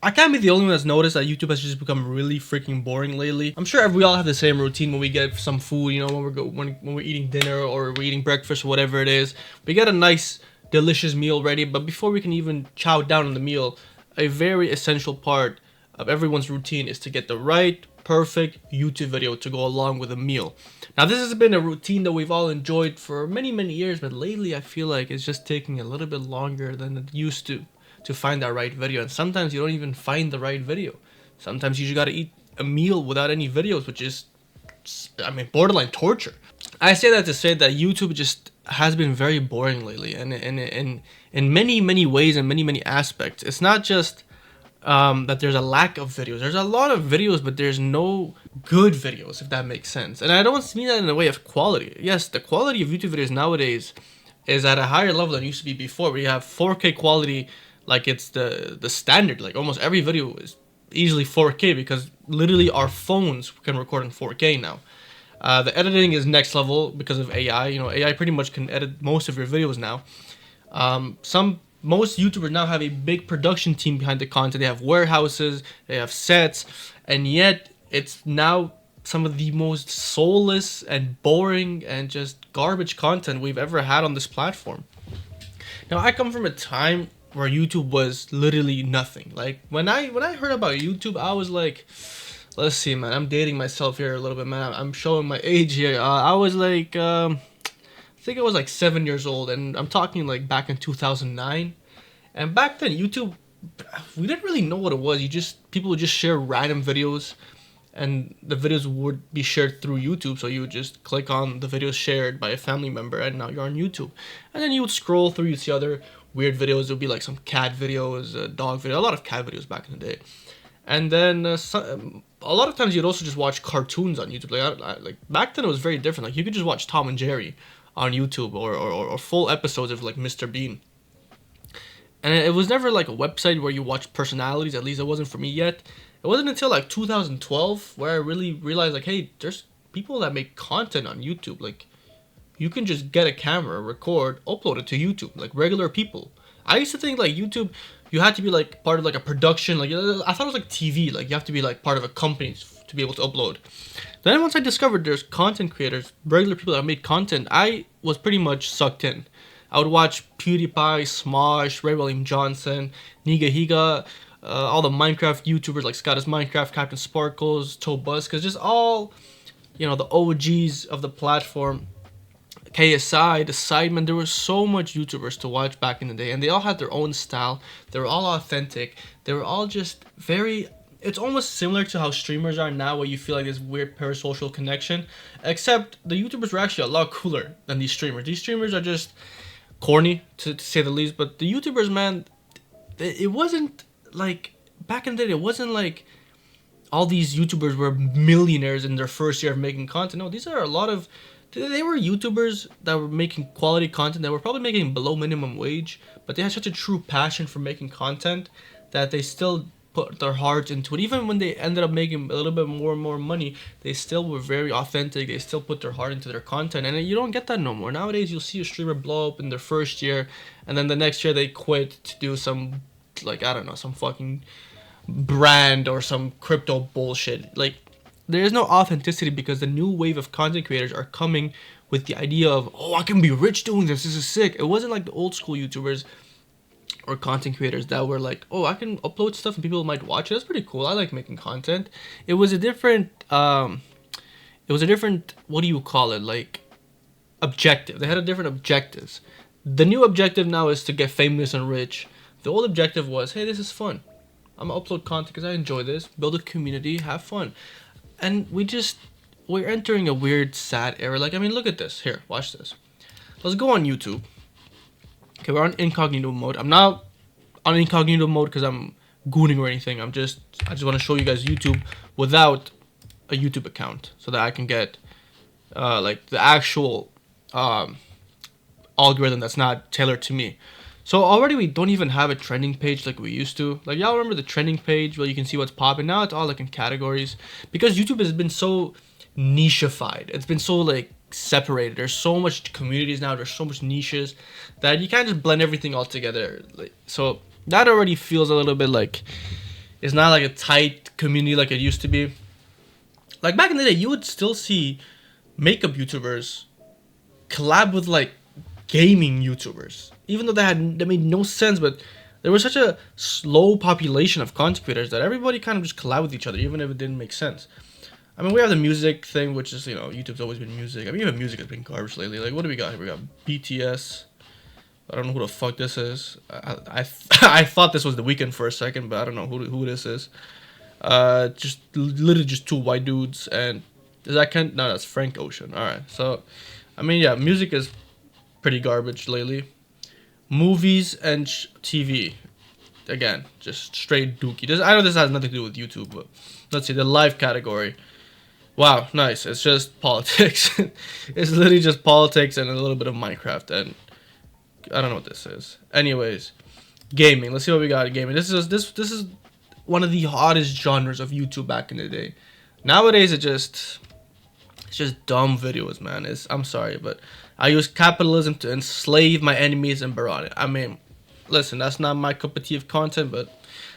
I can't be the only one that's noticed that YouTube has just become really freaking boring lately. I'm sure we all have the same routine when we get some food, you know, when we're eating dinner or we're eating breakfast or whatever it is. We get a nice, delicious meal ready, but before we can even chow down on the meal, a very essential part of everyone's routine is to get the right, perfect YouTube video to go along with a meal. Now, this has been a routine that we've all enjoyed for many, many years, but lately I feel like it's just taking a little bit longer than it used to find that right video. And sometimes you don't even find the right video. Sometimes you just gotta eat a meal without any videos, which is, I mean, borderline torture. I say that to say that YouTube just has been very boring lately, and in many, many ways and many, many aspects. It's not just that there's a lack of videos. There's a lot of videos, but there's no good videos, if that makes sense. And I don't mean that in the way of quality. Yes, the quality of YouTube videos nowadays is at a higher level than it used to be before. We have 4K quality, like it's the standard. Like almost every video is easily 4K because literally our phones can record in 4K now. The editing is next level because of AI. You know, AI pretty much can edit most of your videos now. Most YouTubers now have a big production team behind the content. They have warehouses, they have sets, and yet it's now some of the most soulless and boring and just garbage content we've ever had on this platform. Now, I come from a time where YouTube was literally nothing. Like when I heard about YouTube, I was like, let's see, man, I'm dating myself here a little bit, man. I'm showing my age here. I was like, I think I was like 7 years old, and I'm talking like back in 2009. And back then, YouTube, we didn't really know what it was. People would just share random videos, and the videos would be shared through YouTube. So you would just click on the videos shared by a family member, and now you're on YouTube. And then you would scroll through, you'd see other weird videos. It would be like some cat videos, dog video, a lot of cat videos back in the day. And then a lot of times you'd also just watch cartoons on YouTube. Like back then, it was very different. Like you could just watch Tom and Jerry on YouTube, or full episodes of like Mr. Bean. And it was never like a website where you watch personalities. At least it wasn't for me yet. It wasn't until like 2012 where I really realized like, hey, there's people that make content on YouTube. Like you can just get a camera, record, upload it to YouTube, like regular people. I used to think like YouTube, you had to be like part of like a production. Like I thought it was like TV. Like you have to be like part of a company to be able to upload. Then once I discovered there's content creators, regular people that made content, I was pretty much sucked in. I would watch PewDiePie, Smosh, Ray William Johnson, Niga Higa, all the Minecraft YouTubers like Scottis Minecraft, Captain Sparkles, Tobus, because just all, you know, the OGs of the platform. KSI, the Sidemen, there was so much YouTubers to watch back in the day, and they all had their own style. They were all authentic. They were all just very... It's almost similar to how streamers are now, where you feel like this weird parasocial connection, except the YouTubers were actually a lot cooler than these streamers. These streamers are just corny, to say the least, but the YouTubers, man, it wasn't like... Back in the day, it wasn't like all these YouTubers were millionaires in their first year of making content. No, these are a lot of... They were YouTubers that were making quality content that were probably making below minimum wage, but they had such a true passion for making content that they still put their hearts into it. Even when they ended up making a little bit more and more money, they still were very authentic. They still put their heart into their content, and you don't get that no more. Nowadays, you'll see a streamer blow up in their first year, and then the next year they quit to do some, like, I don't know, some fucking brand or some crypto bullshit. Like, there is no authenticity because the new wave of content creators are coming with the idea of, oh, I can be rich doing this. This is sick. It wasn't like the old school YouTubers or content creators that were like, oh, I can upload stuff and people might watch it. That's pretty cool. I like making content. It was a different, what do you call it? Like, objective. They had a different objectives. The new objective now is to get famous and rich. The old objective was, hey, this is fun. I'm gonna upload content because I enjoy this. Build a community, have fun. And we're entering a weird, sad era. Like, I mean, look at this. Here, watch this. Let's go on YouTube. Okay, we're on incognito mode. I'm not on incognito mode because I'm gooning or anything. I just want to show you guys YouTube without a YouTube account so that I can get, like, the actual algorithm that's not tailored to me. So already we don't even have a trending page like we used to. Like, y'all remember the trending page where you can see what's popping? Now it's all like in categories. Because YouTube has been so nicheified. It's been so like separated. There's so much communities now. There's so much niches that you can't just blend everything all together. Like, so that already feels a little bit like It's not like a tight community like it used to be. Like back in the day, you would still see makeup YouTubers collab with like gaming YouTubers, even though that made no sense. But there was such a slow population of content creators that everybody kind of just collab with each other, even if it didn't make sense. I mean, we have the music thing, which is, YouTube's always been music. I mean, even music has been garbage lately. Like, what do we got here? We got BTS. I don't know who the fuck this is. I thought this was The Weeknd for a second, but I don't know who this is. Just literally just two white dudes, and is that no, that's Frank Ocean. All right, so I mean, yeah, music is pretty garbage lately. Movies and TV, again, just straight dookie. I know this has nothing to do with YouTube, but let's see the live category. Wow, nice. It's just politics. It's literally just politics and a little bit of Minecraft, and I don't know what this is. Anyways, gaming. Let's see what we got in gaming. This is one of the hottest genres of YouTube back in the day. Nowadays, it's just dumb videos, man. I'm sorry, but I use capitalism to enslave my enemies and barrage. I mean, listen, that's not my cup of tea of content, but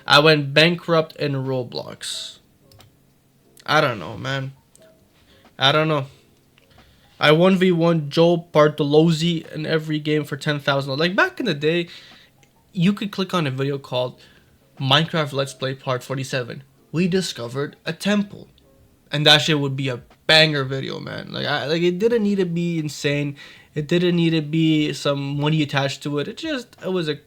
I went bankrupt in Roblox. I don't know, man. I don't know. I 1v1 Joe Bartolozzi in every game for 10,000. Like back in the day, you could click on a video called Minecraft Let's Play Part 47. We discovered a temple. And that shit would be a banger video, man. Like it didn't need to be insane. It didn't need to be some money attached to it. It was a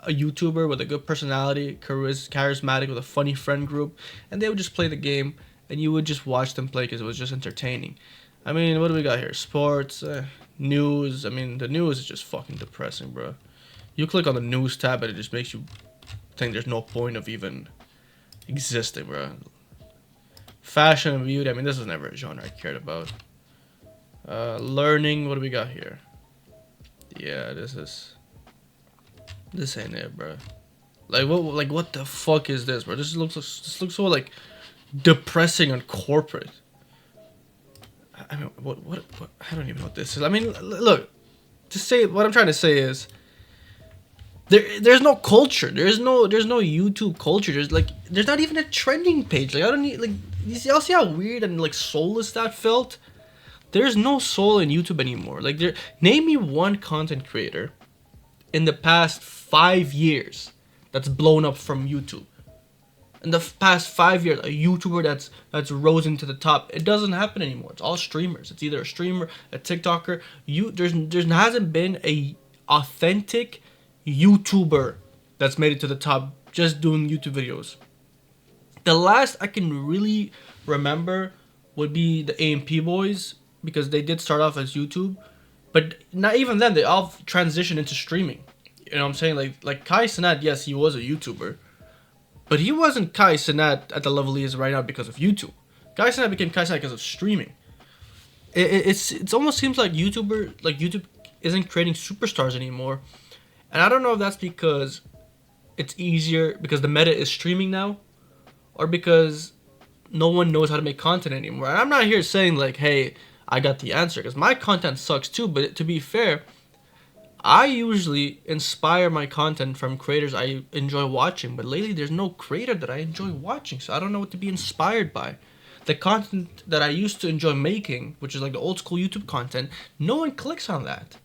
YouTuber with a good personality, charismatic, with a funny friend group, and they would just play the game, and you would just watch them play because it was just entertaining. I mean, what do we got here? Sports, news. I mean, the news is just fucking depressing, bro. You click on the news tab, and it just makes you think there's no point of even existing, bro. Fashion and beauty. I mean, this was never a genre I cared about. Learning. What do we got here? Yeah, this ain't it, bro. What the fuck is this, bro? This looks so like depressing and corporate. I mean, what? I don't even know what this is. I mean, look. What I'm trying to say is, there's no culture. There's no YouTube culture. There's not even a trending page. Like I don't need y'all see how weird and like soulless that felt. There's no soul in YouTube anymore. Name me one content creator in the past 5 years that's blown up from YouTube. In the past 5 years, a YouTuber that's risen to the top. It doesn't happen anymore. It's all streamers. It's either a streamer, a TikToker. There hasn't been a authentic YouTuber that's made it to the top just doing YouTube videos. The last I can really remember would be the AMP boys, because they did start off as YouTube, but not even then. They all transitioned into streaming. You know what I'm saying? Like Kai Cenat, yes, he was a YouTuber, but he wasn't Kai Cenat at the level he is right now because of YouTube. Kai Cenat became Kai Cenat because of streaming. It almost seems like YouTube isn't creating superstars anymore, and I don't know if that's because it's easier because the meta is streaming now, or because no one knows how to make content anymore. And I'm not here saying like, hey, I got the answer, because my content sucks too. But to be fair, I usually inspire my content from creators I enjoy watching, but lately there's no creator that I enjoy watching, so I don't know what to be inspired by. The content that I used to enjoy making, which is like the old school YouTube content, no one clicks on that.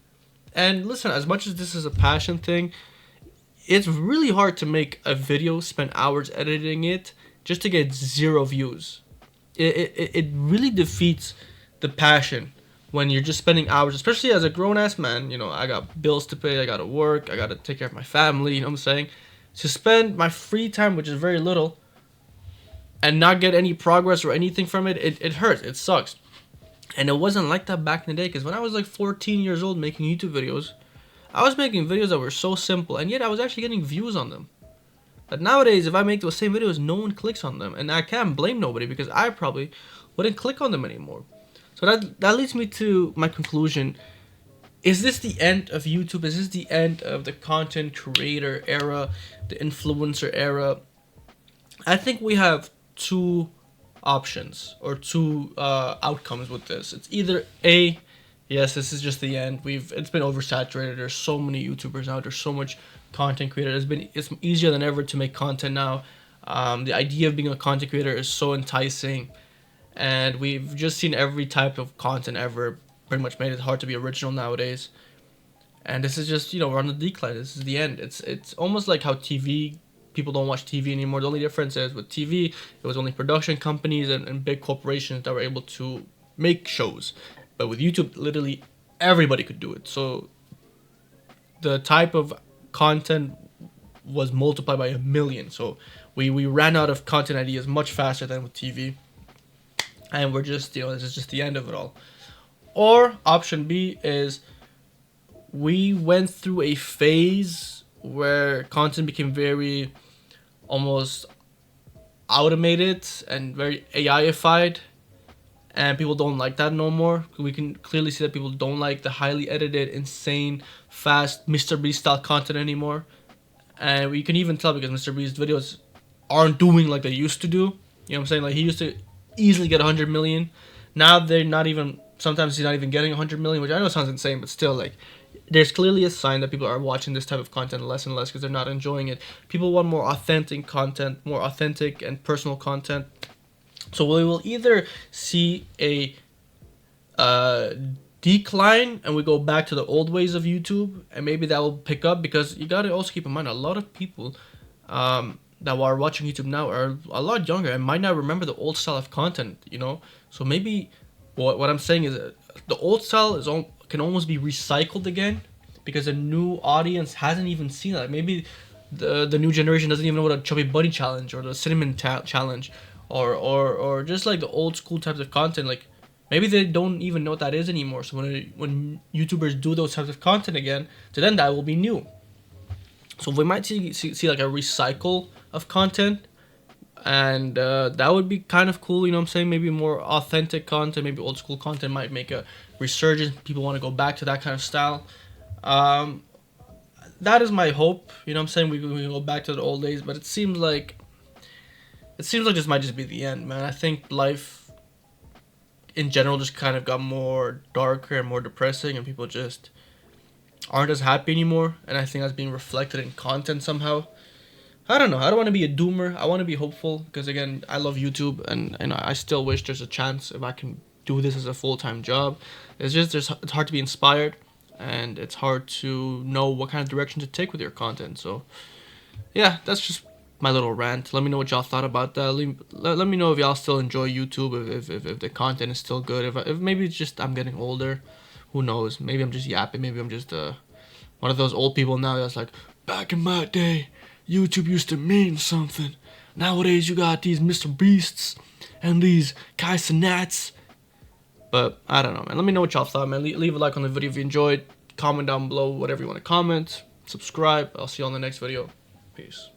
And listen, as much as this is a passion thing, it's really hard to make a video, spend hours editing it, just to get 0 views. It really defeats the passion when you're just spending hours, especially as a grown-ass man. You know, I got bills to pay, I gotta work, I gotta take care of my family, you know what I'm saying? To spend my free time, which is very little, and not get any progress or anything from it, it hurts, it sucks. And it wasn't like that back in the day, because when I was like 14 years old making YouTube videos, I was making videos that were so simple, and yet I was actually getting views on them. But nowadays, if I make those same videos, no one clicks on them, and I can't blame nobody, because I probably wouldn't click on them anymore. So that leads me to my conclusion. Is this the end of YouTube? Is this the end of the content creator era, the influencer era? I think we have two options, or two outcomes with this. It's either A, yes, this is just the end. It's been oversaturated. There's so many YouTubers now. There's so much content creator. It's easier than ever to make content now. The idea of being a content creator is so enticing, and we've just seen every type of content ever pretty much made it hard to be original nowadays. And this is just, we're on the decline. This is the end. It's almost like how TV, people don't watch TV anymore. The only difference is with TV, it was only production companies and big corporations that were able to make shows. But with YouTube, literally everybody could do it. So the type of content was multiplied by a million. So we ran out of content ideas much faster than with TV. And we're just, this is just the end of it all. Or option B is we went through a phase where content became very almost automated and very AI-ified, and people don't like that no more. We can clearly see that people don't like the highly edited, insane, fast Mr. Beast style content anymore. And we can even tell because Mr. Beast's videos aren't doing like they used to do. You know what I'm saying? Like, he used to easily get 100 million. Now they're not even, sometimes he's not even getting 100 million, which I know sounds insane, but still, like, there's clearly a sign that people are watching this type of content less and less because they're not enjoying it. People want more authentic content, more authentic and personal content. So we will either see a decline and we go back to the old ways of YouTube, and maybe that will pick up, because you gotta also keep in mind a lot of people that are watching YouTube now are a lot younger and might not remember the old style of content, So maybe what I'm saying is the old style can almost be recycled again because a new audience hasn't even seen that. Maybe the new generation doesn't even know what a chubby bunny challenge or the cinnamon challenge or just like the old school types of content. Like, maybe they don't even know what that is anymore. So when YouTubers do those types of content again, to them that will be new. So we might see like a recycle of content, and that would be kind of cool. You know what I'm saying? Maybe more authentic content, maybe old school content might make a resurgence. People want to go back to that kind of style. That is my hope. You know what I'm saying? We go back to the old days, but it seems like this might just be the end, man. I think life in general just kind of got more darker and more depressing, and people just aren't as happy anymore. And I think that's being reflected in content somehow. I don't know. I don't want to be a doomer. I want to be hopeful because, again, I love YouTube, and I still wish there's a chance if I can do this as a full-time job. It's just it's hard to be inspired, and it's hard to know what kind of direction to take with your content. So, yeah, that's just my little rant. Let me know what y'all thought about that. Let me know if y'all still enjoy YouTube, if the content is still good. If maybe it's just I'm getting older. Who knows? Maybe I'm just yapping. Maybe I'm just one of those old people now that's like, back in my day, YouTube used to mean something. Nowadays, you got these Mr. Beasts and these Kai Cenats. But I don't know, man. Let me know what y'all thought, man. Leave a like on the video if you enjoyed. Comment down below whatever you want to comment. Subscribe. I'll see you on the next video. Peace.